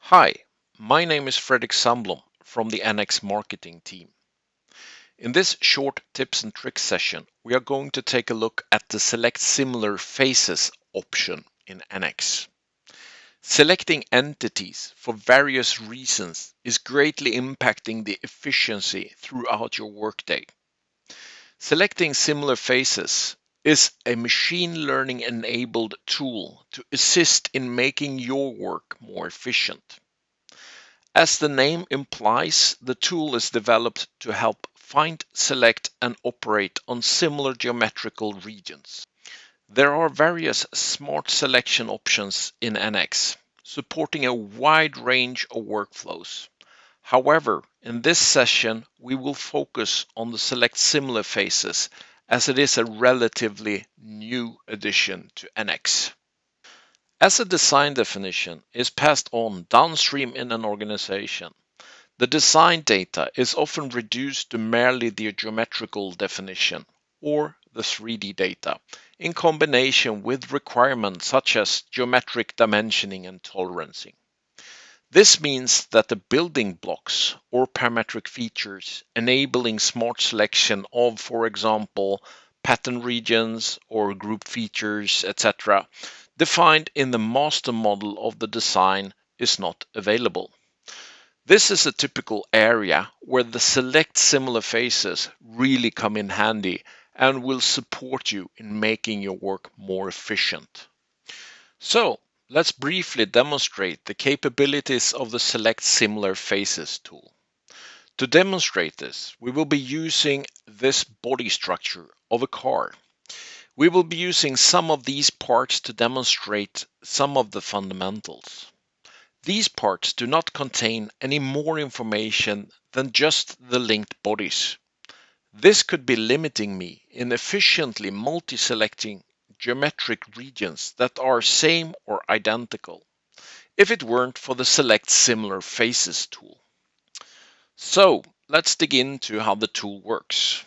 Hi, my name is Fredrik Sandblom from the NX marketing team. In this short tips and tricks session, we are going to take a look at the Select Similar Faces option in NX. Selecting entities for various reasons is greatly impacting the efficiency throughout your workday. Selecting similar faces is a machine learning enabled tool to assist in making your work more efficient. As the name implies, the tool is developed to help find, select, and operate on similar geometrical regions. There are various smart selection options in NX, supporting a wide range of workflows. However, in this session, we will focus on the Select Similar Faces as it is a relatively new addition to NX. As a design definition is passed on downstream in an organization, the design data is often reduced to merely the geometrical definition or the 3D data in combination with requirements such as geometric dimensioning and tolerancing. This means that the building blocks or parametric features enabling smart selection of, for example, pattern regions or group features, etc., defined in the master model of the design is not available. This is a typical area where the Select Similar Faces really come in handy and will support you in making your work more efficient. So, let's briefly demonstrate the capabilities of the Select Similar Faces tool. To demonstrate this, we will be using this body structure of a car. We will be using some of these parts to demonstrate some of the fundamentals. These parts do not contain any more information than just the linked bodies. This could be limiting me in efficiently multi-selecting geometric regions that are same or identical, if it weren't for the Select Similar Faces tool. So, let's dig into how the tool works.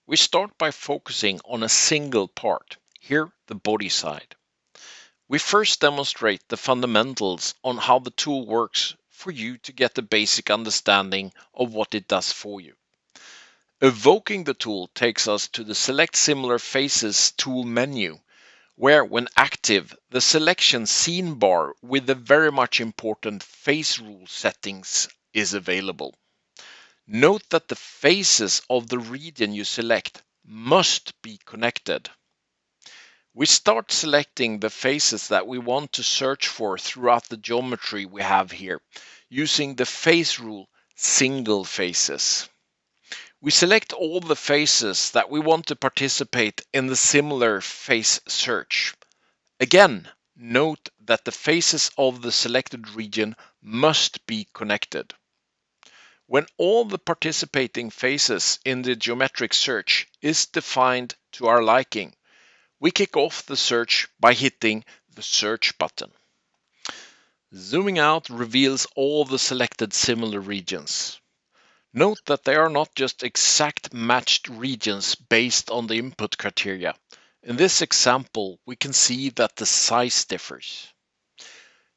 We start by focusing on a single part, here the body side. We first demonstrate the fundamentals on how the tool works for you to get a basic understanding of what it does for you. Evoking the tool takes us to the Select Similar Faces tool menu, where when active, the selection scene bar with the very much important face rule settings is available. Note that the faces of the region you select must be connected. We start selecting the faces that we want to search for throughout the geometry we have here, using the face rule single faces. We select all the faces that we want to participate in the similar face search. Again, note that the faces of the selected region must be connected. When all the participating faces in the geometric search is defined to our liking, we kick off the search by hitting the search button. Zooming out reveals all the selected similar regions. Note that they are not just exact matched regions based on the input criteria. In this example, we can see that the size differs.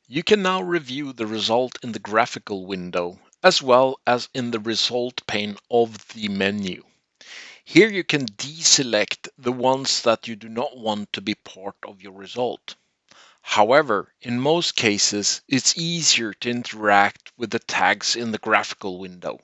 You can now review the result in the graphical window, as well as in the result pane of the menu. Here you can deselect the ones that you do not want to be part of your result. However, in most cases, it's easier to interact with the tags in the graphical window.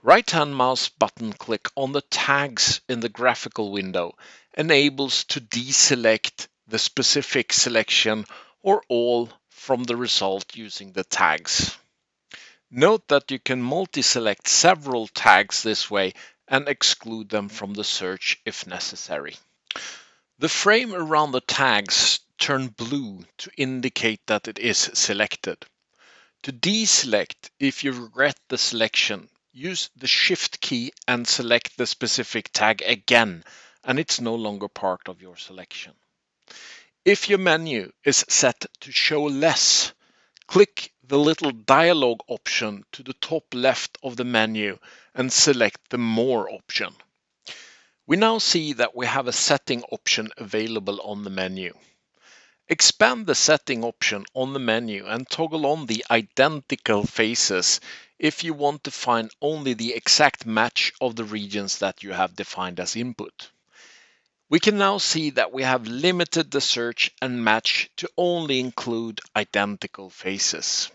Right-hand mouse button click on the tags in the graphical window enables to deselect the specific selection or all from the result using the tags. Note that you can multi-select several tags this way and exclude them from the search if necessary. The frame around the tags turn blue to indicate that it is selected. To deselect, if you regret the selection, use the Shift key and select the specific tag again, and it's no longer part of your selection. If your menu is set to show less, click the little dialog option to the top left of the menu and select the More option. We now see that we have a setting option available on the menu. Expand the setting option on the menu and toggle on the identical faces if you want to find only the exact match of the regions that you have defined as input. We can now see that we have limited the search and match to only include identical faces.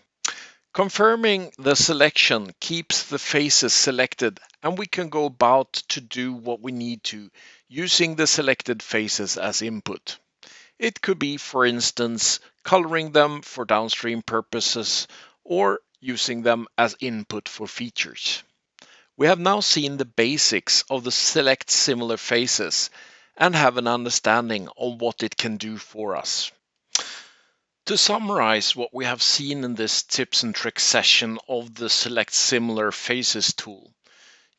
Confirming the selection keeps the faces selected, and we can go about to do what we need to using the selected faces as input. It could be, for instance, coloring them for downstream purposes or using them as input for features. We have now seen the basics of the select similar faces and have an understanding of what it can do for us. To summarize what we have seen in this tips and tricks session of the Select Similar Faces tool,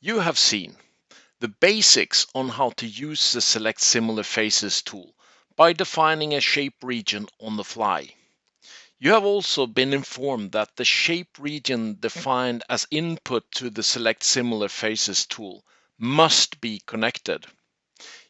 you have seen the basics on how to use the Select Similar Faces tool by defining a shape region on the fly. You have also been informed that the shape region defined as input to the Select Similar Faces tool must be connected.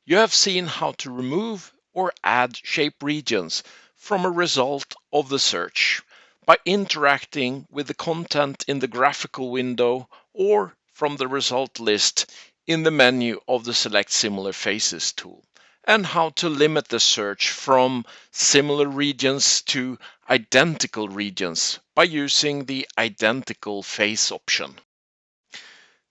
You have seen how to remove or add shape regions from a result of the search by interacting with the content in the graphical window or from the result list in the menu of the Select Similar Faces tool, and how to limit the search from similar regions to identical regions by using the identical face option.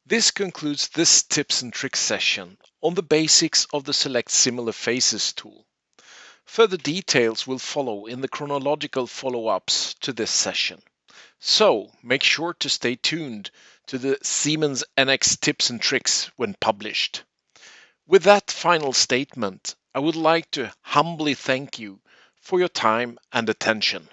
This concludes this tips and tricks session on the basics of the Select Similar Faces tool. Further details will follow in the chronological follow-ups to this session. So make sure to stay tuned to the Siemens NX tips and tricks when published. With that final statement, I would like to humbly thank you for your time and attention.